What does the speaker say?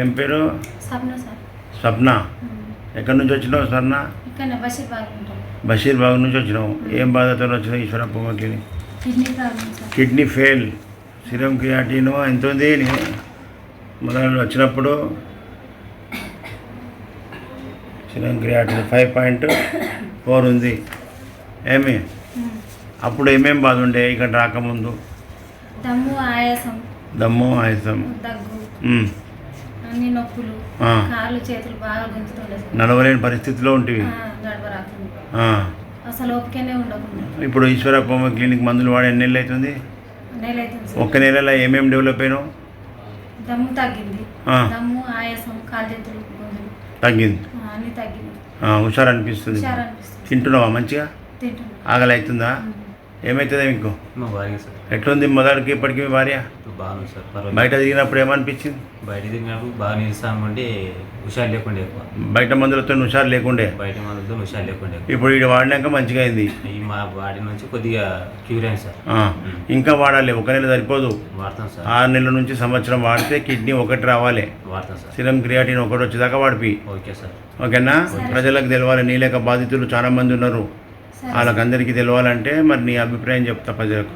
ఏం పేరు? స్వప్న సార్. స్వప్న. ఎక్కడి నుంచి వచ్చినావు స్వర్ణ? ఇక్కడ బషీర్బాగ్ ఉంటాం. బషీర్బాగ్ నుంచి వచ్చినావు. ఏం బాధతో వచ్చినావు Eshwarappa clinic? Kidney problem sir. Kidney fail, serum creatinine ఎంత ఉంది మొదలు వచ్చినప్పుడు? సిరం క్రియాటిన్ 5.4 ఉంది. ఏమి అప్పుడు ఏమేమి బాధ ఉండే ఇక్కడ రాకముందు? దమ్ము, ఆయాసం, దగ్గు, అన్ని నొప్పులు, కాళ్ళు చేతులు బాగా గుంజుతుండే. నడవలేని పరిస్థితిలో ఉంటివి. నడవరాకుండా అసలు ఓపికనే ఉండకుండా. ఇప్పుడు ఈశ్వరప్ప క్లినిక్ మందులు వాడి ఎన్ని నెలలు అవుతుంది? నెల అవుతుంది. ఒక్క నెలలో ఏమేమి డెవలప్ అయినావు? దమ్ము తగ్గింది. దమ్ము, ఆయాసం, కాళ్ళు చేతులు గుంజులు తగ్గింది. అన్ని తగ్గింది. హుషారు అనిపిస్తుంది. తింటున్నావా మంచిగా? తింటున్నా. ఆకలి అవుతుందా? ఏమవుతుందా మీకు? ఎట్లుంది మొదటికి ఇప్పటికి మీ భార్య? బాగుంది సార్. బయట తిరిగినప్పుడు ఏమనిపించింది? బయట తిరిగినప్పుడు బాగా నిలుస్తామంటే హుషారు లేకుండే. బయట మందులతో హుషారు లేకుండే. బయట మందులతో హుషారు లేకుండే. ఇప్పుడు ఇది వాడినాక మంచిగా అయింది. ఈ మా బాడీ నుంచి కొద్దిగా క్యూర్ అయింది సార్. ఇంకా వాడాలి. ఒక నెల సరిపోదు. వాడతాం సార్. 6 నెలల నుంచి సంవత్సరం వాడితే కిడ్నీ ఒకటి రావాలి. వాడతాం సార్. సిరం క్రియాటిన్ ఒకటి వచ్చేదాకా వాడిపి. Okay sir. ఓకేనా? ప్రజలకు తెలవాలి. నీ లేక బాధితులు చాలా మంది ఉన్నారు. వాళ్ళకందరికీ తెలవాలంటే మరి నీ అభిప్రాయం చెప్తా ప్రజలకు.